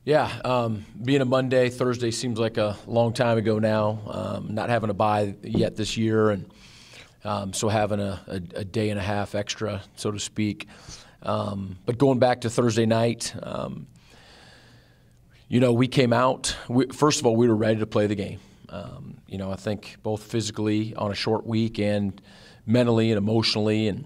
Yeah, being a Monday, Thursday seems like a long time ago now. Not having a bye yet this year, and so having a day and a half extra, so to speak. But going back to Thursday night, we came out. First of all, we were ready to play the game. I think both physically on a short week and mentally and emotionally, and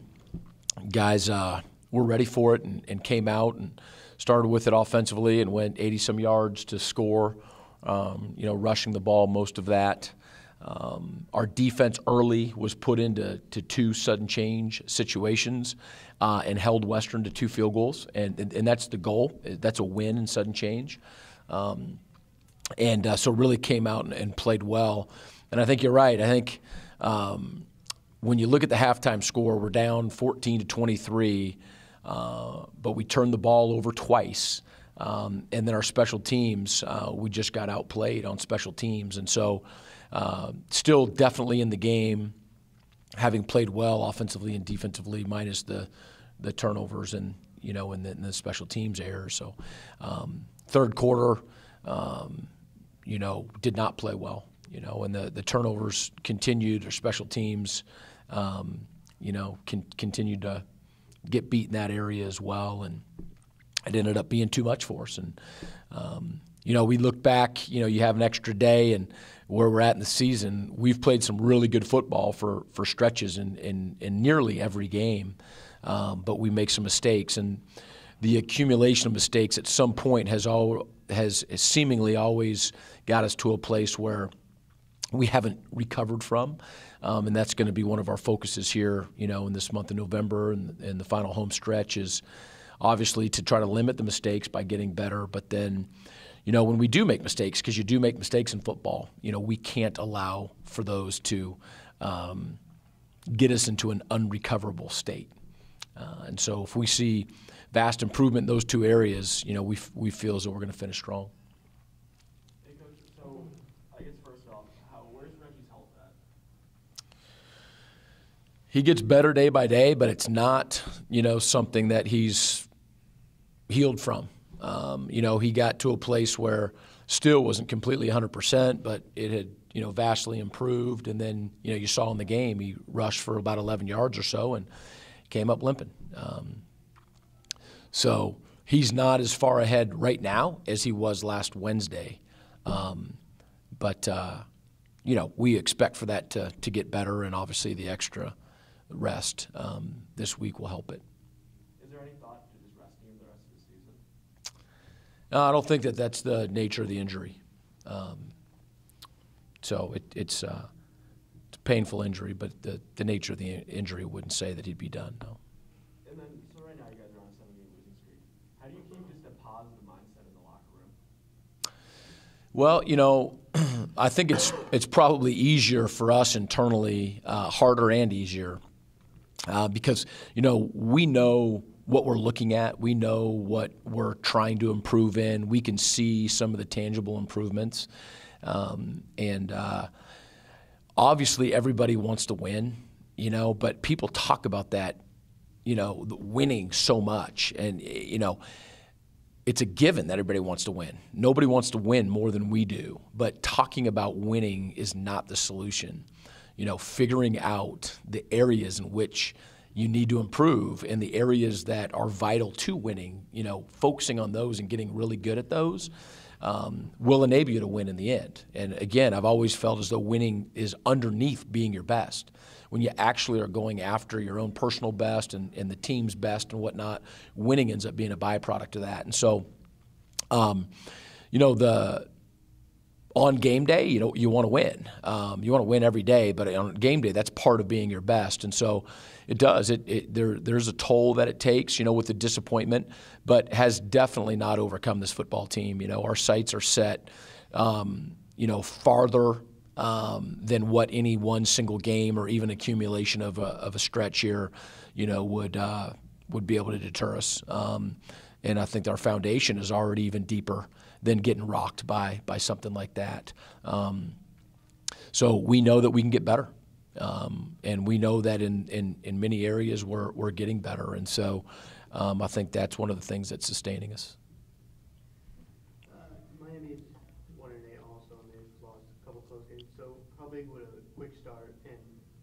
guys were ready for it and came out and started with it offensively and went 80-some yards to score, rushing the ball most of that. Our defense early was put into two sudden change situations and held Western to 2 field goals, and that's the goal. That's a win in sudden change. So really came out and played well. And I think you're right. I think when you look at the halftime score, we're down 14-23, but we turned the ball over twice. And then our special teams, we just got outplayed on special teams. And so still definitely in the game, having played well offensively and defensively, minus the turnovers and the special teams errors. So third quarter, did not play well, and the turnovers continued. Our special teams, continued to get beat in that area as well, and it ended up being too much for us. And we look back, you have an extra day, and where we're at in the season, we've played some really good football for stretches in nearly every game, but we make some mistakes, and the accumulation of mistakes at some point has seemingly always got us to a place where we haven't recovered from, and that's going to be one of our focuses here, in this month of November and the final home stretch is obviously to try to limit the mistakes by getting better. But then, when we do make mistakes, because you do make mistakes in football, we can't allow for those to get us into an unrecoverable state. And so if we see vast improvement in those two areas, we feel as though we're going to finish strong. Hey, Coach, so I guess first off, where's Reggie's health at? He gets better day by day, but it's not, something that he's healed from. He got to a place where still wasn't completely 100%, but it had, vastly improved. And then, you saw in the game, he rushed for about 11 yards or so and came up limping. So he's not as far ahead right now as he was last Wednesday. But we expect for that to get better, and obviously the extra rest this week will help it. Is there any thought to just resting him the rest of the season? No, I don't think that's the nature of the injury. So it's a painful injury, but the nature of the injury wouldn't say that he'd be done, no. And then, so right now you guys are on a 7-game losing streak. How do you keep just a positive mindset in the locker room? Well, I think it's probably easier for us internally, harder and easier, because, we know what we're looking at. We know what we're trying to improve in. We can see some of the tangible improvements. And obviously everybody wants to win, but people talk about that, winning so much. And, it's a given that everybody wants to win. Nobody wants to win more than we do. But talking about winning is not the solution. Figuring out the areas in which you need to improve and the areas that are vital to winning, focusing on those and getting really good at those will enable you to win in the end. And again, I've always felt as though winning is underneath being your best. When you actually are going after your own personal best and the team's best and whatnot, winning ends up being a byproduct of that. And so, the on game day, you want to win. You want to win every day, but on game day, that's part of being your best. And so it does. There's a toll that it takes, with the disappointment, but has definitely not overcome this football team. Our sights are set, farther than what any one single game or even accumulation of a stretch here, would be able to deter us. And I think our foundation is already even deeper than getting rocked by something like that. So we know that we can get better. And we know that in many areas we're getting better. And so I think that's one of the things that's sustaining us. close games. So how big would a quick start and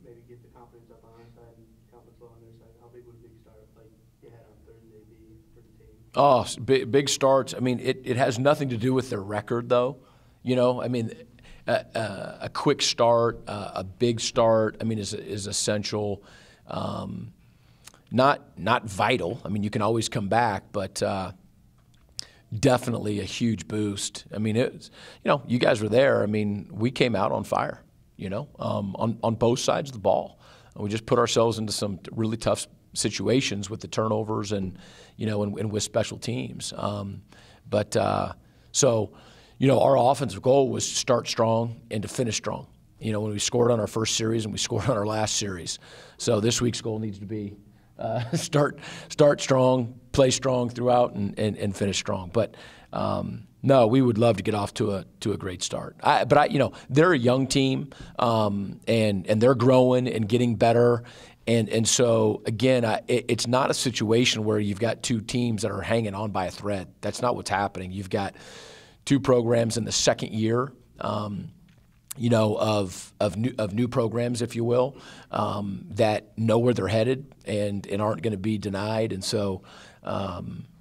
maybe get the confidence up on our side and confidence low on their side? How big would a big start like you had on Thursday be for the team? Oh, big starts. I mean, it has nothing to do with their record, though. You know, I mean, a quick start, a big start, I mean, is essential. Not vital. I mean, you can always come back, but definitely a huge boost. I mean, it's, you know, you guys were there. I mean, we came out on fire, you know, on both sides of the ball. We just put ourselves into some really tough situations with the turnovers and, you know, and with special teams. So, you know, our offensive goal was to start strong and to finish strong. You know, when we scored on our first series and we scored on our last series. So this week's goal needs to be start strong, play strong throughout, and finish strong. But no, we would love to get off to a great start. But you know, they're a young team, and they're growing and getting better. And so again, it's not a situation where you've got two teams that are hanging on by a thread. That's not what's happening. You've got two programs in the second year. You know, of new programs, if you will, that know where they're headed and aren't going to be denied. And so,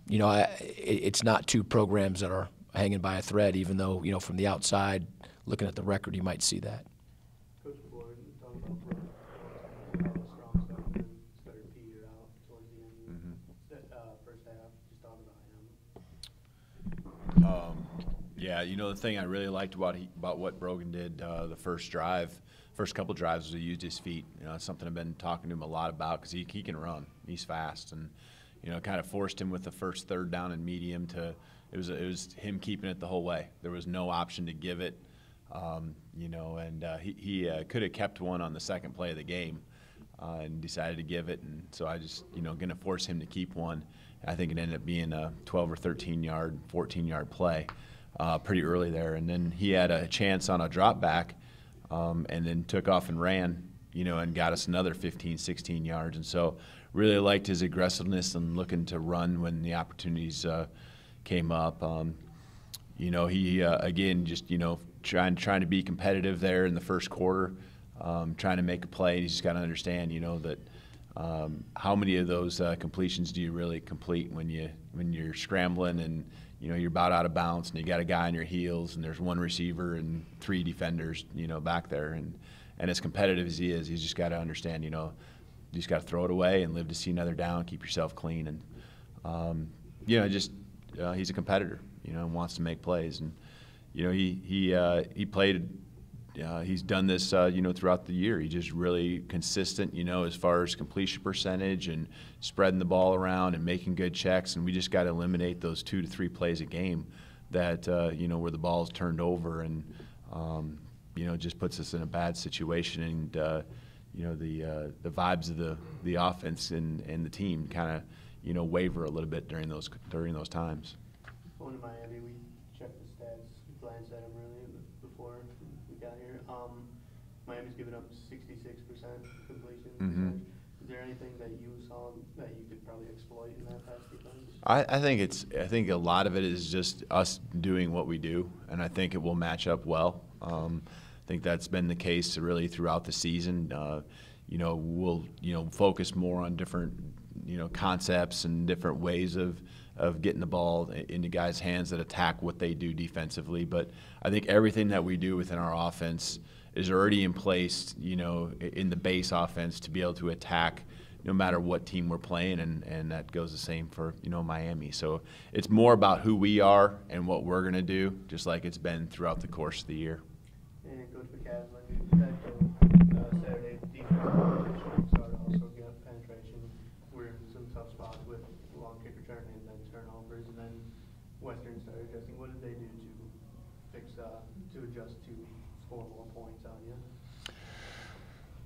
you know, it's not two programs that are hanging by a thread, even though, you know, from the outside, looking at the record, you might see that. Coach DeBoer, talking about how strong stuff and then started to peter out towards the end of the first half. Just talk about him. Yeah, you know, the thing I really liked about what Brogan did the first couple drives was he used his feet. You know, it's something I've been talking to him a lot about because he can run. He's fast, and you know, kind of forced him with the first third down and medium to it was him keeping it the whole way. There was no option to give it, you know, and he could have kept one on the second play of the game and decided to give it, and so I just, you know, going to force him to keep one. I think it ended up being a 12 or 13-yard, 14-yard play. Pretty early there, and then he had a chance on a drop back and then took off and ran, you know, and got us another 15, 16 yards. And so really liked his aggressiveness and looking to run when the opportunities came up. You know, he, again, just, you know, trying to be competitive there in the first quarter, trying to make a play. You just got to understand, you know, that how many of those completions do you really complete when you're scrambling and, you know, you're about out of bounds and you got a guy on your heels and there's one receiver and three defenders, you know, back there. And as competitive as he is, he's just got to understand, you know, you just got to throw it away and live to see another down, keep yourself clean. And, you know, just he's a competitor, you know, and wants to make plays. And, you know, he played he's done this, you know, throughout the year. He's just really consistent, you know, as far as completion percentage and spreading the ball around and making good checks. And we just got to eliminate those 2 to 3 plays a game that, you know, where the ball's turned over and, you know, just puts us in a bad situation. And, you know, the vibes of the offense and the team kind of, you know, waver a little bit during those times. Going to Miami, we checked the stats, glanced at them really before we got here. Miami's given up 66% completion percentage. Is there anything that you saw that you could probably exploit in that pass defense? I think a lot of it is just us doing what we do, and I think it will match up well. I think that's been the case really throughout the season. You know, we'll, you know, focus more on different, you know, concepts and different ways of getting the ball into guys' hands that attack what they do defensively. But I think everything that we do within our offense is already in place, you know, in the base offense to be able to attack no matter what team we're playing, and that goes the same for, you know, Miami. So it's more about who we are and what we're going to do, just like it's been throughout the course of the year. And Coach McCaslin, that Saturday defense started also get penetration. We're in some tough spots with long kick return and then turnovers, and then Western started adjusting. What did they do to fix to adjust to score more points on you?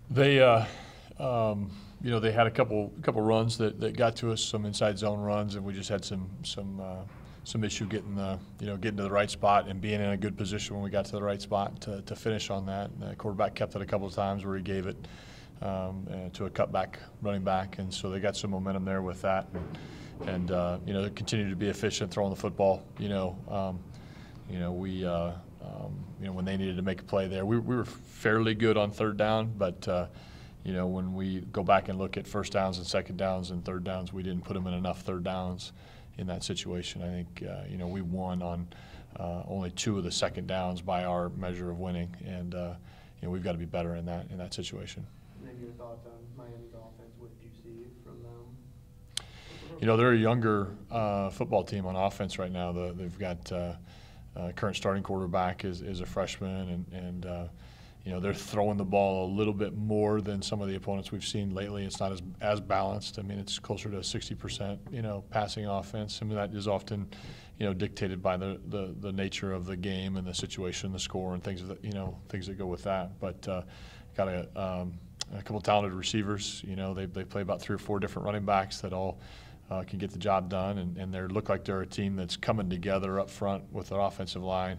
They, you know, they had a couple runs that got to us, some inside zone runs, and we just had some issue getting to the right spot and being in a good position when we got to the right spot to finish on that. And the quarterback kept it a couple of times where he gave it to a cutback running back, and so they got some momentum there with that. And you know, they continue to be efficient throwing the football. You know, When they needed to make a play there, we were fairly good on third down, but when we go back and look at first downs and second downs and third downs, we didn't put them in enough third downs in that situation. I think we won on only 2 of the second downs by our measure of winning, and we've got to be better in that situation. Maybe your thoughts on Miami's offense? What did you see from them? They're a younger football team on offense right now. They've got current starting quarterback is a freshman, and they're throwing the ball a little bit more than some of the opponents we've seen lately. It's not as balanced. I mean, it's closer to 60%, passing offense. I mean, that is often, dictated by the nature of the game and the situation, the score, and things that go with that. But got a couple talented receivers. They play about 3 or 4 different running backs that all can get the job done, and they look like they're a team that's coming together up front with their offensive line.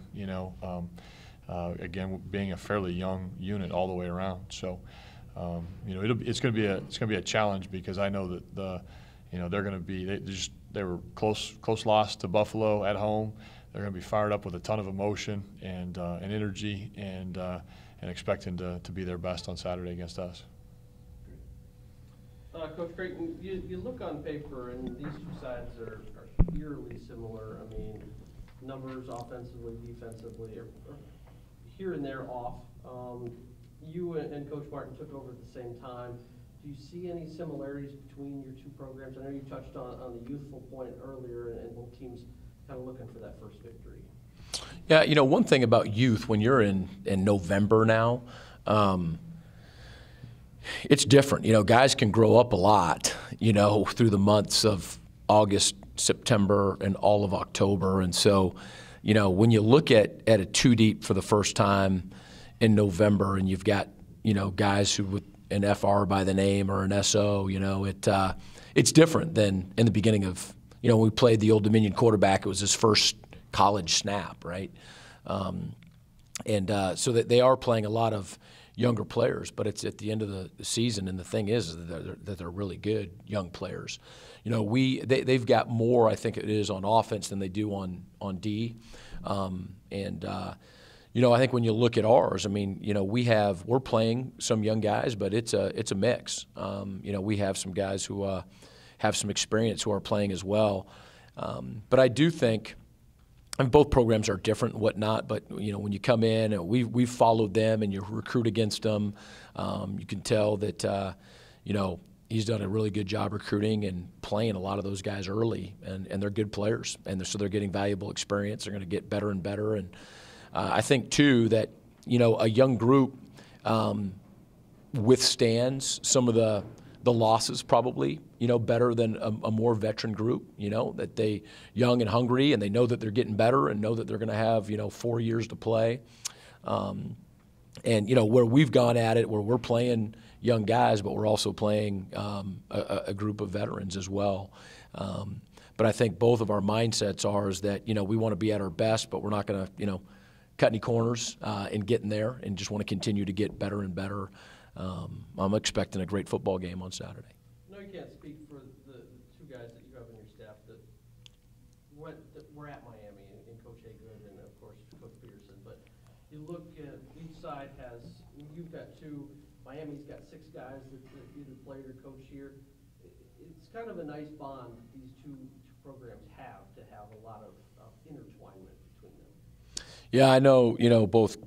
Again, being a fairly young unit all the way around, so it's going to be a challenge, because I know that they're going to be they were close loss to Buffalo at home. They're going to be fired up with a ton of emotion and energy, and expecting to be their best on Saturday against us. Coach Creighton, you look on paper, and these two sides are eerily similar. I mean, numbers offensively, defensively, are here and there off. You and Coach Martin took over at the same time. Do you see any similarities between your two programs? I know you touched on the youthful point earlier, and both teams kind of looking for that first victory. Yeah, one thing about youth, when you're in November now, it's different. Guys can grow up a lot, through the months of August, September, and all of October. And so, when you look at a 2-deep for the first time in November, and you've got, guys who with an FR by the name or an SO, it's different than in the beginning of, when we played the Old Dominion quarterback. It was his first college snap, right? So that they are playing a lot of younger players, but it's at the end of the season, and the thing is that they're really good young players. They've got more, I think it is, on offense than they do on D, I think when you look at ours, I mean, we're playing some young guys, but it's a mix. We have some guys who have some experience who are playing as well, but I do think. And both programs are different and whatnot, but when you come in, and we've followed them, and you recruit against them, you can tell that he's done a really good job recruiting and playing a lot of those guys early, and they're good players, and so they're getting valuable experience. They're going to get better and better, and I think too that a young group withstands some of the losses probably, better than a more veteran group, that they young and hungry, and they know that they're getting better and know that they're going to have, 4 years to play. And, where we've gone at it, where we're playing young guys, but we're also playing a group of veterans as well. But I think both of our mindsets are is that, we want to be at our best, but we're not going to, cut any corners in getting there, and just want to continue to get better and better. I'm expecting a great football game on Saturday. No, you can't speak for the two guys that you have on your staff that we're at Miami, and Coach Haygood and, of course, Coach Peterson. But you look at each side you've got 2, Miami's got 6 guys that either played or coach here. It's kind of a nice bond these two programs have, to have a lot of intertwinement between them. Yeah, I know, both,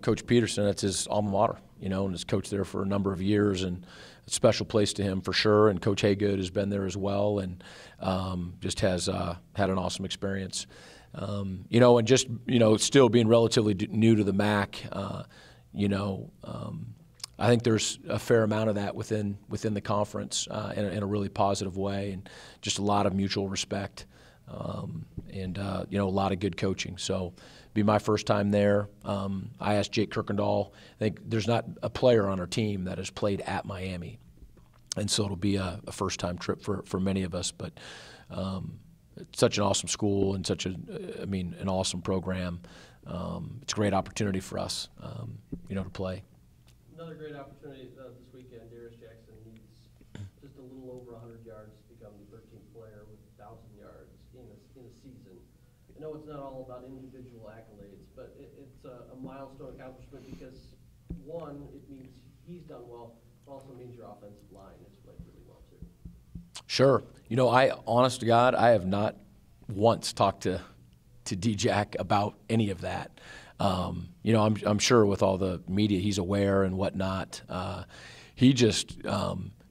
Coach Peterson, that's his alma mater, and has coached there for a number of years, and a special place to him for sure. And Coach Haygood has been there as well, and just has had an awesome experience. And just, still being relatively new to the MAC, I think there's a fair amount of that within the conference in a really positive way, and just a lot of mutual respect, and a lot of good coaching. So be my first time there. I asked Jake Kirkendall. I think there's not a player on our team that has played at Miami, and so it'll be a first-time trip for many of us. But it's such an awesome school, and an awesome program. It's a great opportunity for us, to play. Another great opportunity this weekend. Darius Jackson needs just a little over 100 yards to become the 13th player with 1,000 yards in a season. know it's not all about individual accolades, but it's a milestone accomplishment because, one, it means he's done well, it also means your offensive line has played really well too. Sure. You know, honest to God, I have not once talked to D-Jack about any of that. You know, I'm sure with all the media he's aware and whatnot. He just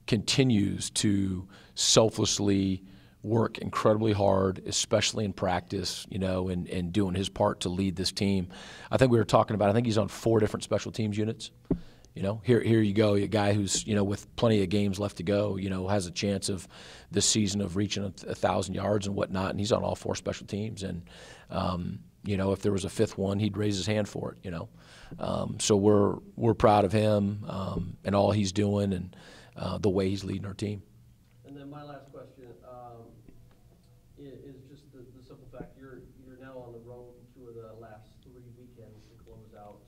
continues to selflessly work incredibly hard, especially in practice, you know, and doing his part to lead this team. I think we were talking about, I think he's on 4 different special teams units. You know, here you go, a guy who's, you know, with plenty of games left to go, you know, has a chance of this season of reaching 1,000 yards and whatnot, and he's on all 4 special teams. And, you know, if there was a 5th one, he'd raise his hand for it, you know. So we're proud of him and all he's doing and the way he's leading our team. And then my last question is just the simple fact you're now on the road 2 of the last 3 weekends to close out.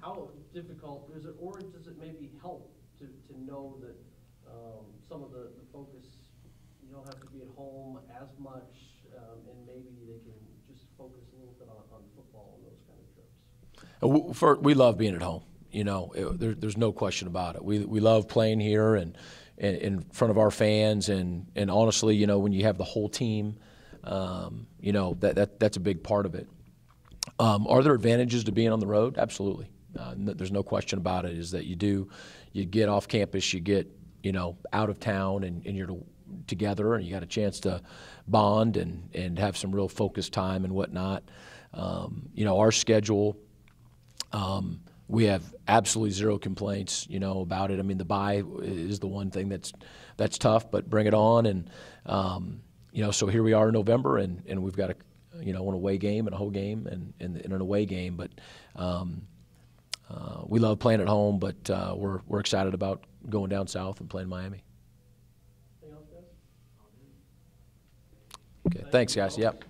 How difficult is it, or does it maybe help to know that some of the focus, you don't have to be at home as much, and maybe they can just focus a little bit on football and those kind of trips? We love being at home. You know, there's no question about it. We love playing here and in front of our fans, and honestly, you know, when you have the whole team, you know, that's a big part of it. Are there advantages to being on the road? Absolutely. There's no question about it. Is that you get off campus, you get, you know, out of town, and you're together, and you got a chance to bond and have some real focused time and whatnot. You know, our schedule. We have absolutely 0 complaints, you know, about it. I mean, the bye is the one thing that's tough, but bring it on. And, you know, so here we are in November, and we've got an away game and a home game and an away game. But we love playing at home, but we're excited about going down south and playing Miami. Anything else, guys? Okay, thanks, guys. Yep.